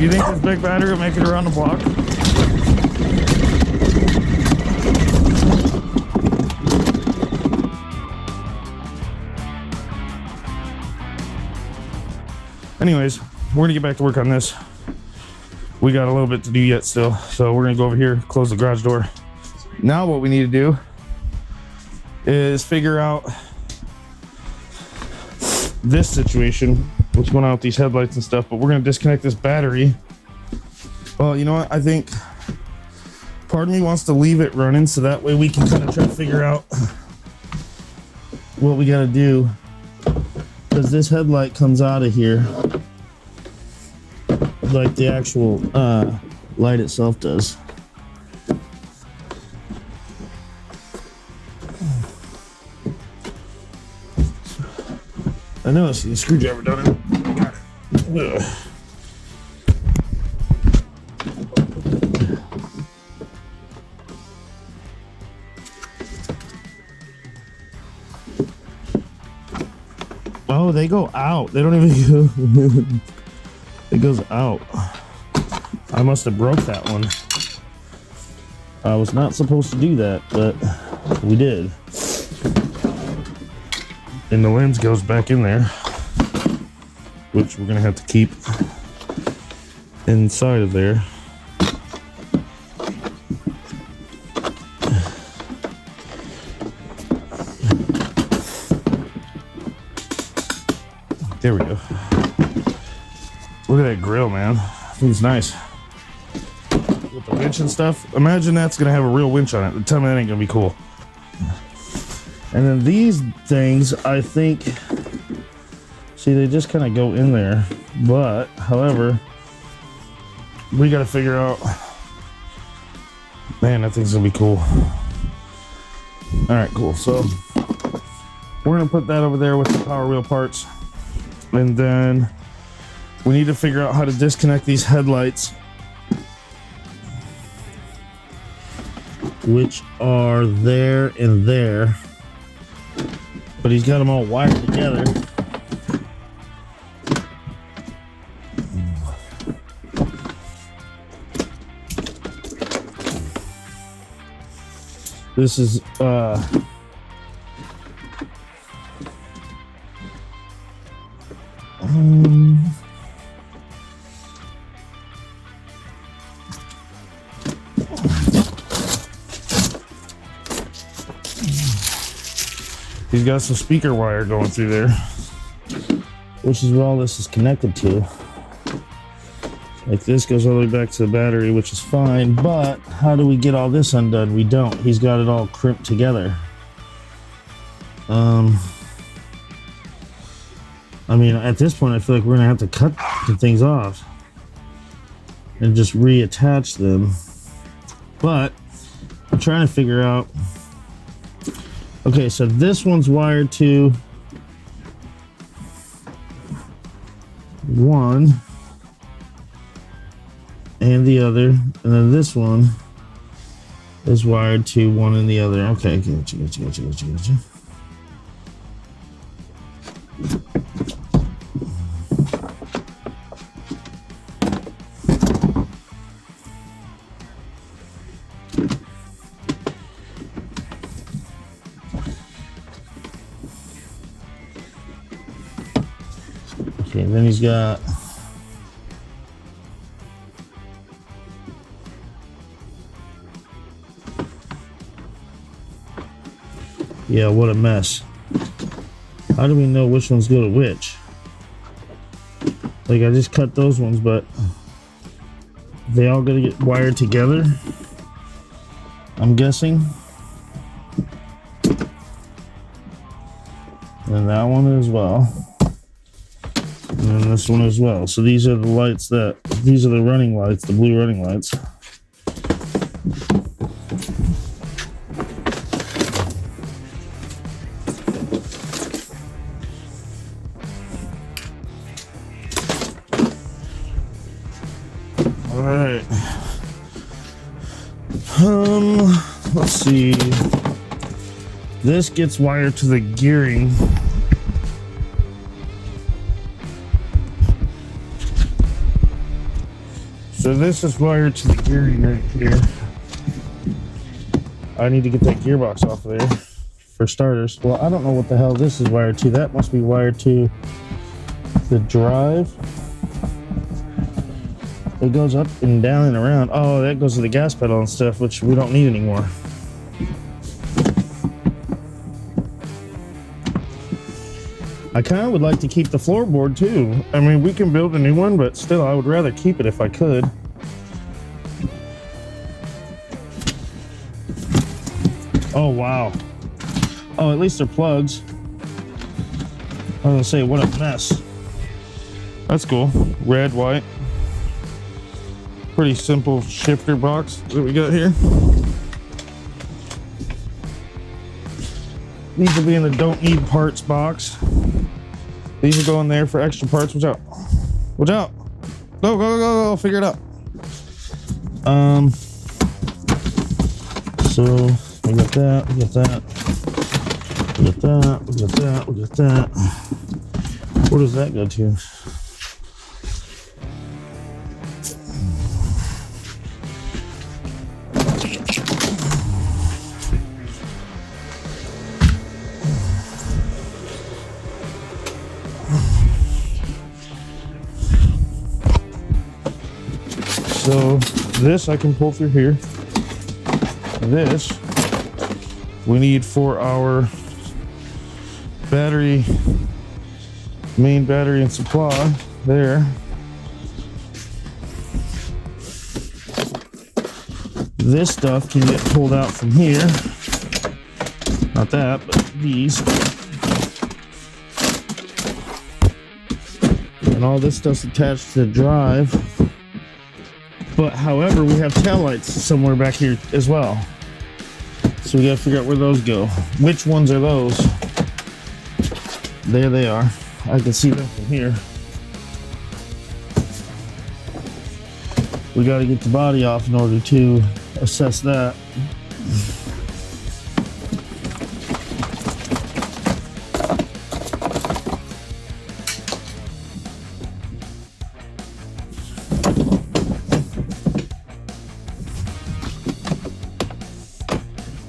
you think this big battery will make it around the block? Anyways, we're gonna get back to work on this. We got a little bit to do yet still, so we're gonna go over here, close the garage door. Now what we need to do is figure out this situation, what's going on with these headlights and stuff, but we're gonna disconnect this battery. Well, you know what? I think part of me wants to leave it running so that way we can kind of try to figure out what we gotta do, because this headlight comes out of here like the actual light itself does. I know I see the screwdriver down it. Got it. Ugh. Oh, they go out. They don't even go. It goes out. I must have broke that one. I was not supposed to do that, but we did. And the lens goes back in there, which we're gonna have to keep inside of there. There we go. Look at that grill, man. It's nice. With the winch and stuff. Imagine that's gonna have a real winch on it. Tell me that ain't gonna be cool. And then these things, I think, see, they just kind of go in there. But, however, we got to figure out, man, that thing's going to be cool. All right, cool. So, we're going to put that over there with the Power Wheel parts. And then we need to figure out how to disconnect these headlights, which are there and there. But he's got them all wired together. This is he's got some speaker wire going through there, which is where all this is connected to. Like this goes all the way back to the battery, which is fine, but how do we get all this undone? We don't. He's got it all crimped together. I mean, at this point, I feel like we're gonna have to cut the things off and just reattach them. But I'm trying to figure out. Okay, so this one's wired to one and the other, and then this one is wired to one and the other. Okay, gotcha. Okay, then he's got yeah, what a mess. How do we know which ones go to which? Like, I just cut those ones, but they all gotta get wired together, I'm guessing. And that one as well. And then this one as well. So these are the lights these are the running lights, the blue running lights. All right. Let's see. This gets wired to the gearing. So this is wired to the gearing right here. I need to get that gearbox off of there for starters. Well, I don't know what the hell this is wired to. That must be wired to the drive. It goes up and down and around. Oh, that goes to the gas pedal and stuff, which we don't need anymore. I kind of would like to keep the floorboard too. I mean, we can build a new one, but still, I would rather keep it if I could. Oh, wow. Oh, at least they're plugs. I was gonna say, what a mess. That's cool. Red, white. Pretty simple shifter box that we got here. These will be in the don't need parts box. These will go in there for extra parts. Watch out. Watch out. Go, go, go, go. Figure it out. So we got that, we got that, we got that, we got that, we got that. Where does that go to? So this I can pull through here. This we need for our battery, main battery and supply there. This stuff can get pulled out from here. Not that, but these. And all this stuff's attached to the drive. But however, we have taillights somewhere back here as well. So we gotta figure out where those go. Which ones are those? There they are. I can see them from here. We gotta get the body off in order to assess that.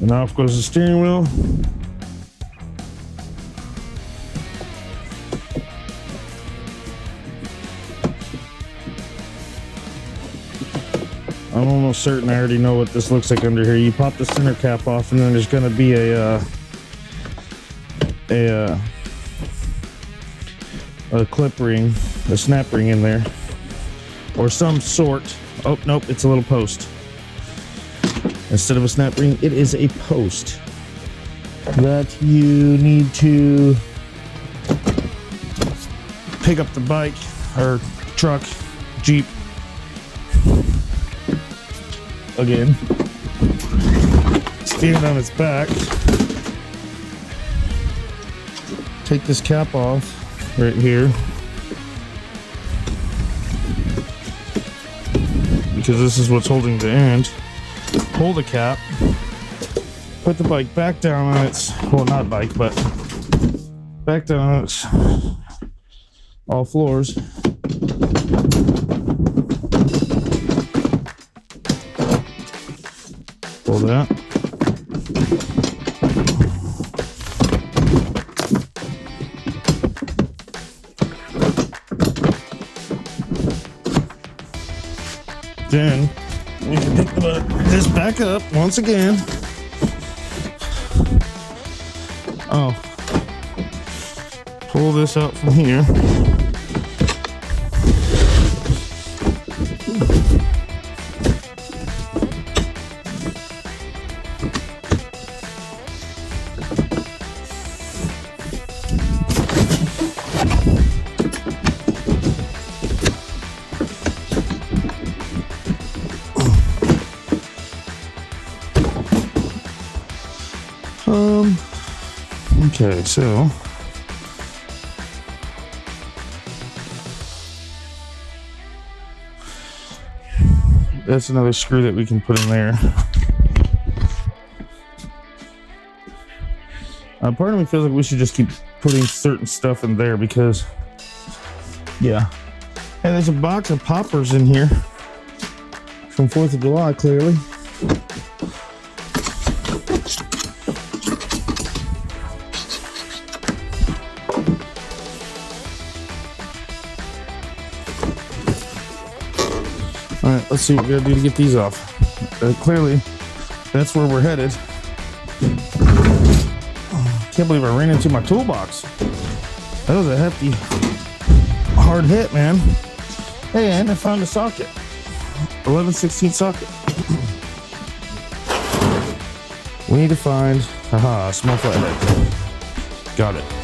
And off goes the steering wheel. I'm almost certain I already know what this looks like under here. You pop the center cap off and then there's going to be a clip ring, a snap ring in there. Or some sort. Oh, nope, it's a little post. Instead of a snap ring, it is a post that you need to pick up the bike or truck, Jeep, again, stand on its back, take this cap off right here, because this is what's holding the end. Pull the cap, put the bike back down on its, well, not bike, but back down on its all floors. Pull that. Then we can pick this back up once again. Oh, pull this out from here. Okay, so that's another screw that we can put in there. Part of me feels like we should just keep putting certain stuff in there because, yeah. Hey, there's a box of poppers in here. from 4th of July, clearly. All right, let's see what we gotta do to get these off. Clearly, that's where we're headed. Can't believe I ran into my toolbox. That was a hefty, hard hit, man. Hey, and I found a socket. 11/16 socket. We need to find, a small flathead. Got it.